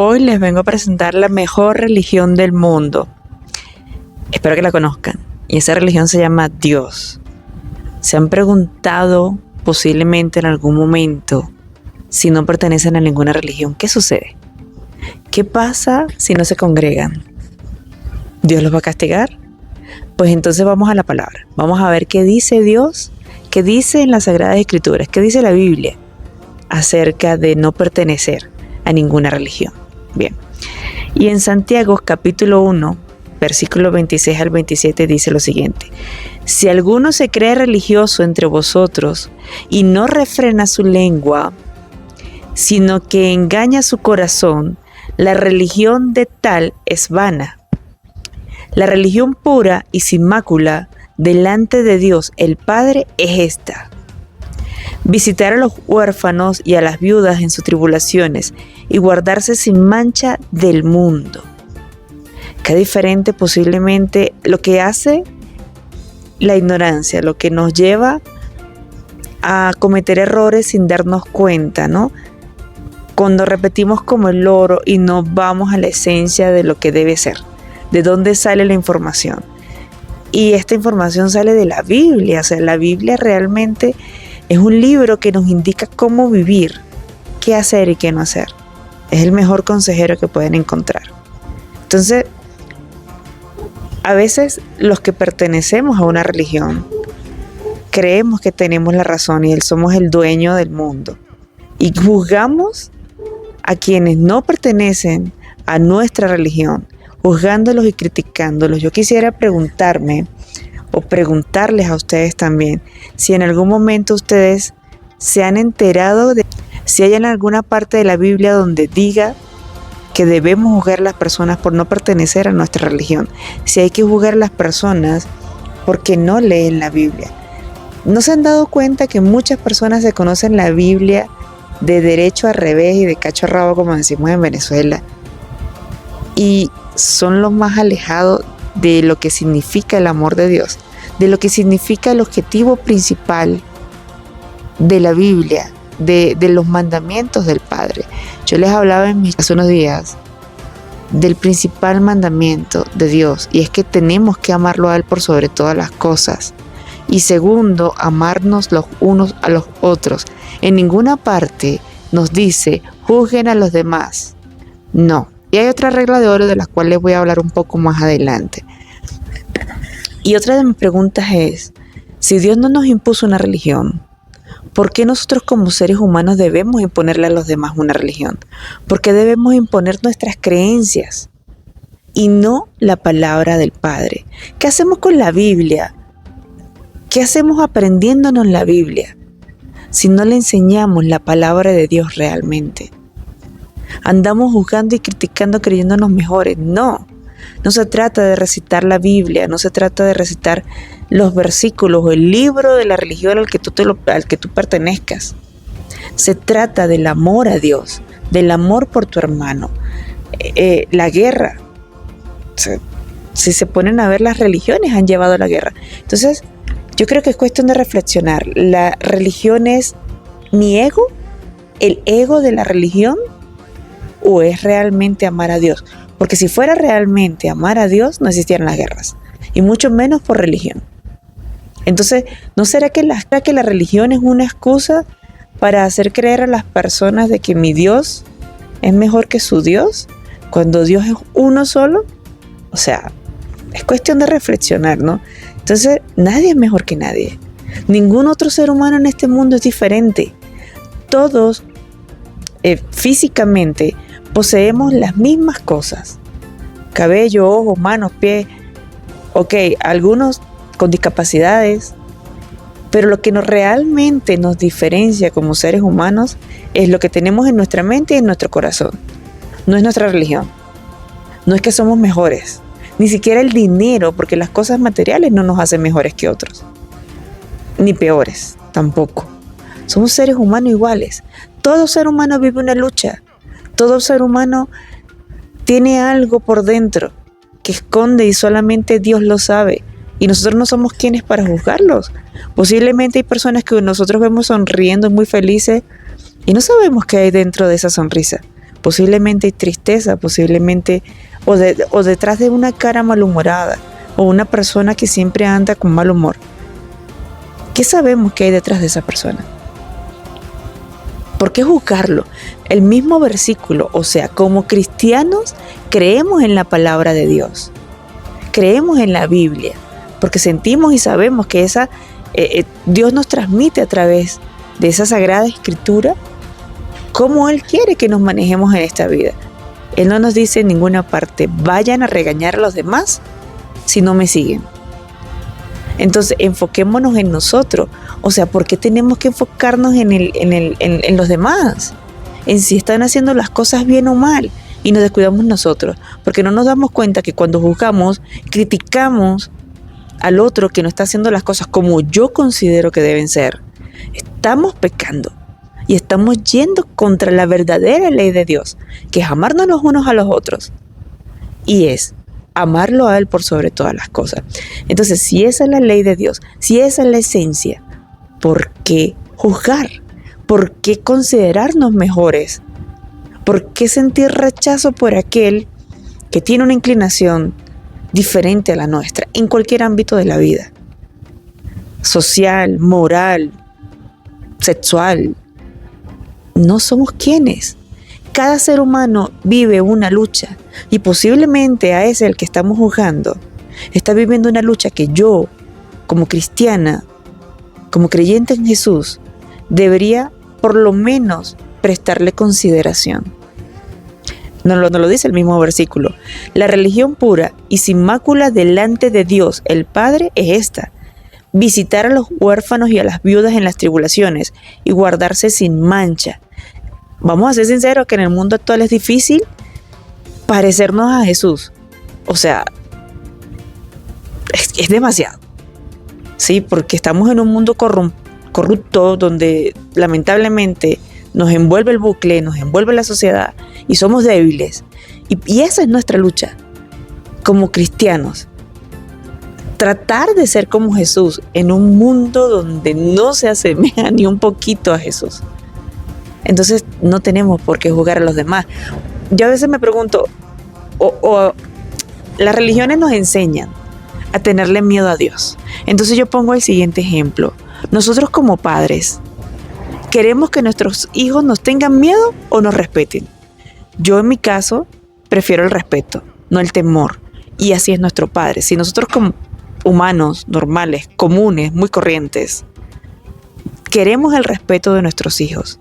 Hoy les vengo a presentar la mejor religión del mundo. Espero que la conozcan. Y esa religión se llama Dios. ¿Se han preguntado posiblemente en algún momento si no pertenecen a ninguna religión? ¿Qué sucede? ¿Qué pasa si no se congregan? ¿Dios los va a castigar? Pues entonces vamos a la palabra. Vamos a ver qué dice Dios, qué dice en las Sagradas Escrituras, qué dice la Biblia acerca de no pertenecer a ninguna religión. Bien. Y en Santiago capítulo 1, versículo 26 al 27 dice lo siguiente: si alguno se cree religioso entre vosotros y no refrena su lengua, sino que engaña su corazón, la religión de tal es vana. La religión pura y sin mácula delante de Dios el Padre es esta: visitar a los huérfanos y a las viudas en sus tribulaciones y guardarse sin mancha del mundo. Qué diferente posiblemente lo que hace la ignorancia, lo que nos lleva a cometer errores sin darnos cuenta, ¿no? Cuando repetimos como el loro y no vamos a la esencia de lo que debe ser, de dónde sale la información. Y esta información sale de la Biblia, o sea, la Biblia realmente es un libro que nos indica cómo vivir, qué hacer y qué no hacer. Es el mejor consejero que pueden encontrar. Entonces, a veces los que pertenecemos a una religión creemos que tenemos la razón y somos el dueño del mundo. Y juzgamos a quienes no pertenecen a nuestra religión, juzgándolos y criticándolos. Yo quisiera preguntarme o preguntarles a ustedes también si en algún momento ustedes se han enterado de si hay en alguna parte de la Biblia donde diga que debemos juzgar a las personas por no pertenecer a nuestra religión, si hay que juzgar a las personas porque no leen la Biblia. ¿No se han dado cuenta que muchas personas se conocen la Biblia de derecho a revés y de cacho a rabo, como decimos en Venezuela, y son los más alejados de lo que significa el amor de Dios, de lo que significa el objetivo principal de la Biblia, de los mandamientos del Padre? Yo les hablaba hace unos días del principal mandamiento de Dios, y es que tenemos que amarlo a Él por sobre todas las cosas. Y segundo, amarnos los unos a los otros. En ninguna parte nos dice juzguen a los demás. No. Y hay otra regla de oro de la cual les voy a hablar un poco más adelante. Y otra de mis preguntas es: si Dios no nos impuso una religión, ¿por qué nosotros como seres humanos debemos imponerle a los demás una religión? ¿Por qué debemos imponer nuestras creencias y no la palabra del Padre? ¿Qué hacemos con la Biblia? ¿Qué hacemos aprendiéndonos la Biblia si no le enseñamos la palabra de Dios realmente? Andamos juzgando y criticando creyéndonos mejores. No se trata de recitar la Biblia, no se trata de recitar los versículos o el libro de la religión al que tú pertenezcas. Se trata del amor a Dios, del amor por tu hermano. La guerra, si se ponen a ver, las religiones han llevado a la guerra. Entonces, yo creo que es cuestión de reflexionar. ¿La religión es mi ego? ¿El ego de la religión? ¿O es realmente amar a Dios? Porque si fuera realmente amar a Dios, no existieran las guerras, y mucho menos por religión. Entonces, ¿no será que la religión es una excusa para hacer creer a las personas de que mi Dios es mejor que su Dios, cuando Dios es uno solo? O sea, es cuestión de reflexionar, ¿no? Entonces, nadie es mejor que nadie. Ningún otro ser humano en este mundo es diferente. Todos, físicamente, poseemos las mismas cosas: cabello, ojos, manos, pies. Ok, algunos con discapacidades, pero lo que realmente nos diferencia como seres humanos es lo que tenemos en nuestra mente y en nuestro corazón. No es nuestra religión, no es que somos mejores, ni siquiera el dinero, porque las cosas materiales no nos hacen mejores que otros, ni peores tampoco. Somos seres humanos iguales. Todo ser humano vive una lucha. Todo ser humano tiene algo por dentro que esconde y solamente Dios lo sabe. Y nosotros no somos quienes para juzgarlos. Posiblemente hay personas que nosotros vemos sonriendo muy felices y no sabemos qué hay dentro de esa sonrisa. Posiblemente hay tristeza, posiblemente, o detrás de una cara malhumorada, o una persona que siempre anda con mal humor. ¿Qué sabemos que hay detrás de esa persona? ¿Por qué juzgarlo? El mismo versículo, o sea, como cristianos creemos en la palabra de Dios, creemos en la Biblia, porque sentimos y sabemos que Dios nos transmite a través de esa sagrada escritura cómo Él quiere que nos manejemos en esta vida. Él no nos dice en ninguna parte, vayan a regañar a los demás si no me siguen. Entonces, enfoquémonos en nosotros. O sea, ¿por qué tenemos que enfocarnos en los demás? En si están haciendo las cosas bien o mal y nos descuidamos nosotros. Porque no nos damos cuenta que cuando juzgamos, criticamos al otro que no está haciendo las cosas como yo considero que deben ser. Estamos pecando y estamos yendo contra la verdadera ley de Dios, que es amarnos los unos a los otros. Y es amarlo a Él por sobre todas las cosas. Entonces, si esa es la ley de Dios, si esa es la esencia, ¿por qué juzgar? ¿Por qué considerarnos mejores? ¿Por qué sentir rechazo por aquel que tiene una inclinación diferente a la nuestra en cualquier ámbito de la vida? Social, moral, sexual. No somos quienes. Cada ser humano vive una lucha y posiblemente a ese el que estamos juzgando está viviendo una lucha que yo, como cristiana, como creyente en Jesús, debería por lo menos prestarle consideración. Nos lo dice el mismo versículo. La religión pura y sin mácula delante de Dios, el Padre, es esta: visitar a los huérfanos y a las viudas en las tribulaciones y guardarse sin mancha. Vamos a ser sinceros que en el mundo actual es difícil parecernos a Jesús. O sea, es demasiado. Sí, porque estamos en un mundo corrupto donde lamentablemente nos envuelve el bucle, nos envuelve la sociedad y somos débiles. Y esa es nuestra lucha como cristianos. Tratar de ser como Jesús en un mundo donde no se asemeja ni un poquito a Jesús. Entonces no tenemos por qué juzgar a los demás. Yo a veces me pregunto, las religiones nos enseñan a tenerle miedo a Dios. Entonces yo pongo el siguiente ejemplo. Nosotros como padres, ¿queremos que nuestros hijos nos tengan miedo o nos respeten? Yo en mi caso prefiero el respeto, no el temor. Y así es nuestro Padre. Si nosotros como humanos normales, comunes, muy corrientes, queremos el respeto de nuestros hijos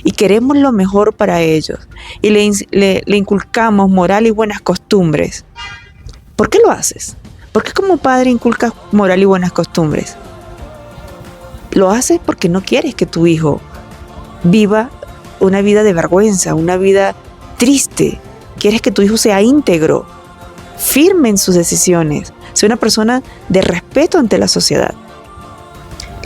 y queremos lo mejor para ellos y le inculcamos moral y buenas costumbres, ¿por qué lo haces? ¿Por qué como padre inculcas moral y buenas costumbres? Lo haces porque no quieres que tu hijo viva una vida de vergüenza, una vida triste. Quieres que tu hijo sea íntegro, firme en sus decisiones, sea una persona de respeto ante la sociedad.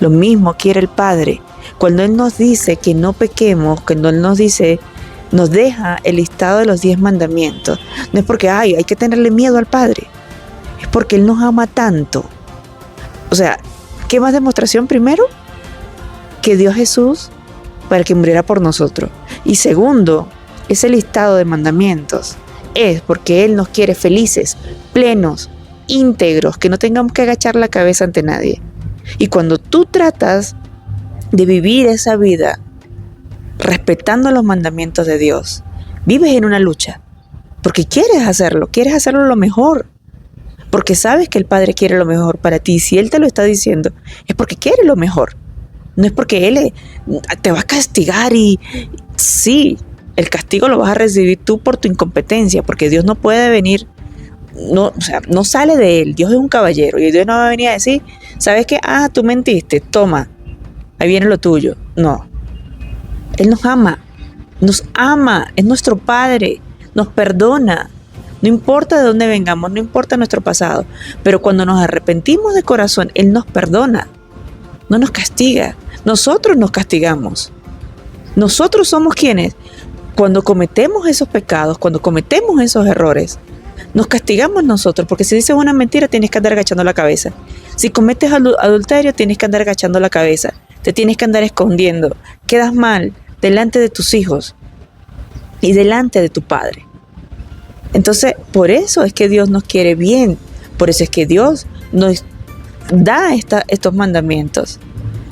Lo mismo quiere el Padre. Cuando Él nos dice que no pequemos, cuando Él nos deja el listado de los 10 mandamientos, no es porque hay que tenerle miedo al Padre, es porque Él nos ama tanto. O sea, ¿qué más demostración? Primero, que dio a Jesús para que muriera por nosotros. Y segundo, ese listado de mandamientos es porque Él nos quiere felices, plenos, íntegros, que no tengamos que agachar la cabeza ante nadie. Y cuando tú tratas de vivir esa vida respetando los mandamientos de Dios, vives en una lucha, porque quieres hacerlo lo mejor, porque sabes que el Padre quiere lo mejor para ti. Si Él te lo está diciendo, es porque quiere lo mejor, no es porque Él te va a castigar. Y sí, el castigo lo vas a recibir tú por tu incompetencia, porque Dios no puede venir, no sale de Él. Dios es un caballero y Dios no va a venir a decir, ¿sabes qué? Tú mentiste, toma, ahí viene lo tuyo. No, Él nos ama, es nuestro Padre, nos perdona. No importa de dónde vengamos, no importa nuestro pasado, pero cuando nos arrepentimos de corazón, Él nos perdona, no nos castiga. Nosotros nos castigamos. Nosotros somos quienes, cuando cometemos esos pecados, cuando cometemos esos errores, nos castigamos nosotros, porque si dices una mentira tienes que andar agachando la cabeza. Si cometes adulterio tienes que andar agachando la cabeza, te tienes que andar escondiendo, quedas mal delante de tus hijos. y delante de tu Padre. Entonces, por eso es que Dios nos quiere bien. Por eso es que Dios nos da estos mandamientos.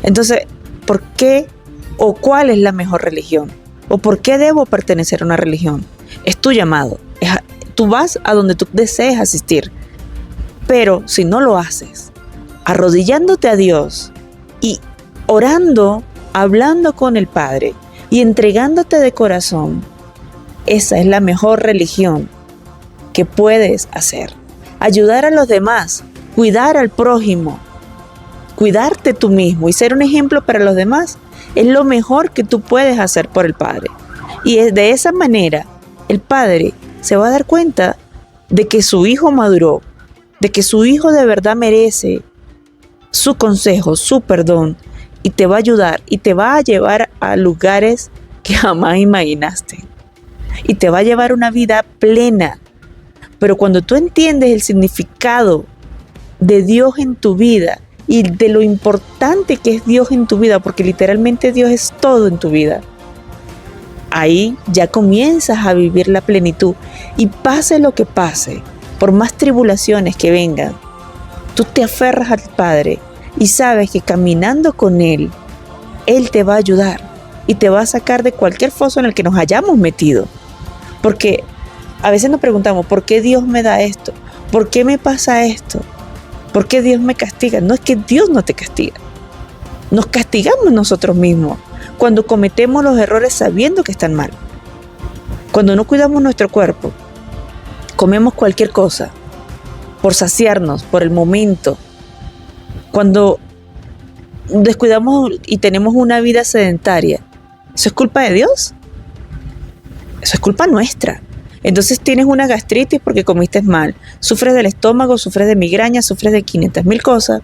Entonces, ¿por qué o cuál es la mejor religión? ¿O por qué debo pertenecer a una religión? Es tu llamado. Tú vas a donde tú desees asistir. Pero si no lo haces, arrodillándote a Dios y orando, hablando con el Padre y entregándote de corazón, esa es la mejor religión que puedes hacer. Ayudar a los demás, cuidar al prójimo, cuidarte tú mismo y ser un ejemplo para los demás es lo mejor que tú puedes hacer por el Padre. Y de esa manera el Padre se va a dar cuenta de que su hijo maduró, de que su hijo de verdad merece su consejo, su perdón, y te va a ayudar y te va a llevar a lugares que jamás imaginaste. Y te va a llevar una vida plena. Pero cuando tú entiendes el significado de Dios en tu vida y de lo importante que es Dios en tu vida, porque literalmente Dios es todo en tu vida, ahí ya comienzas a vivir la plenitud. Y pase lo que pase, por más tribulaciones que vengan, tú te aferras al Padre y sabes que caminando con Él, Él te va a ayudar y te va a sacar de cualquier foso en el que nos hayamos metido. Porque a veces nos preguntamos, ¿por qué Dios me da esto? ¿Por qué me pasa esto? ¿Por qué Dios me castiga? No es que Dios no te castiga. Nos castigamos nosotros mismos cuando cometemos los errores sabiendo que están mal. Cuando no cuidamos nuestro cuerpo, comemos cualquier cosa por saciarnos, por el momento. Cuando descuidamos y tenemos una vida sedentaria, ¿eso es culpa de Dios? Eso es culpa nuestra. Entonces tienes una gastritis porque comiste mal, sufres del estómago, sufres de migraña, sufres de 500,000 cosas.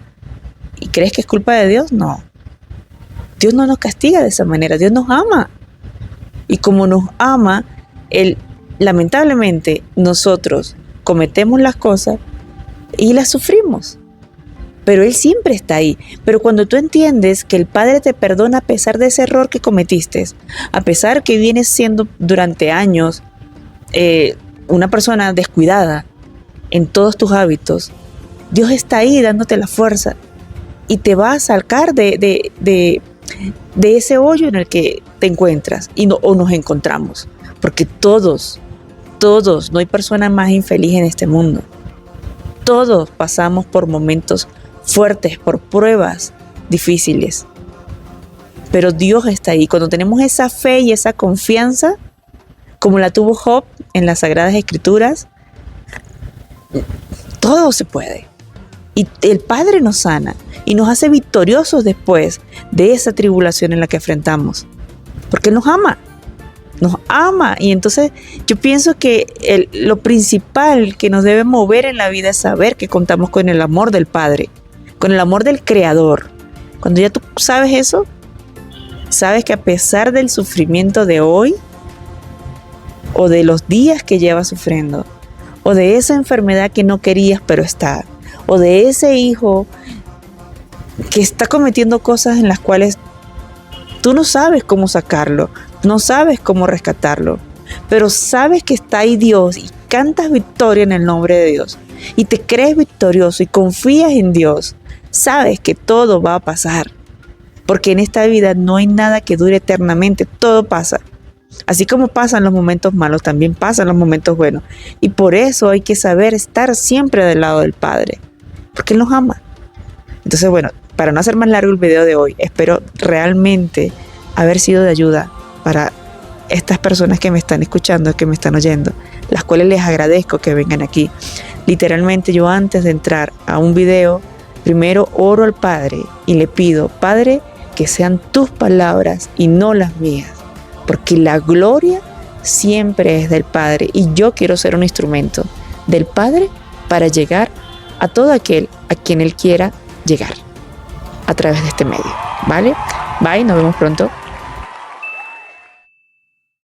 ¿Y crees que es culpa de Dios? No. Dios no nos castiga de esa manera, Dios nos ama. Y como nos ama, lamentablemente nosotros cometemos las cosas y las sufrimos. Pero Él siempre está ahí. Pero cuando tú entiendes que el Padre te perdona a pesar de ese error que cometiste, a pesar que vienes siendo durante años una persona descuidada en todos tus hábitos, Dios está ahí dándote la fuerza y te va a sacar de ese hoyo en el que te encuentras o nos encontramos. Porque todos, no hay persona más infeliz en este mundo. Todos pasamos por momentos fuertes, por pruebas difíciles. Pero Dios está ahí. Cuando tenemos esa fe y esa confianza, como la tuvo Job en las Sagradas Escrituras, todo se puede. Y el Padre nos sana y nos hace victoriosos después de esa tribulación en la que enfrentamos. Porque Él nos ama. Nos ama. Y entonces yo pienso que lo principal que nos debe mover en la vida es saber que contamos con el amor del Padre, con el amor del Creador. Cuando ya tú sabes eso, sabes que a pesar del sufrimiento de hoy, o de los días que llevas sufriendo, o de esa enfermedad que no querías pero está, o de ese hijo que está cometiendo cosas en las cuales tú no sabes cómo sacarlo, no sabes cómo rescatarlo, pero sabes que está ahí Dios y cantas victoria en el nombre de Dios y te crees victorioso y confías en Dios, sabes que todo va a pasar, porque en esta vida no hay nada que dure eternamente, todo pasa. Así como pasan los momentos malos, también pasan los momentos buenos. Y por eso hay que saber estar siempre del lado del Padre, porque Él nos ama. Entonces, bueno, para no hacer más largo el video de hoy, espero realmente haber sido de ayuda para estas personas que me están escuchando, que me están oyendo, las cuales les agradezco que vengan aquí. Literalmente yo antes de entrar a un video, primero oro al Padre y le pido, Padre, que sean tus palabras y no las mías. Porque la gloria siempre es del Padre y yo quiero ser un instrumento del Padre para llegar a todo aquel a quien Él quiera llegar a través de este medio. ¿Vale? Bye, nos vemos pronto.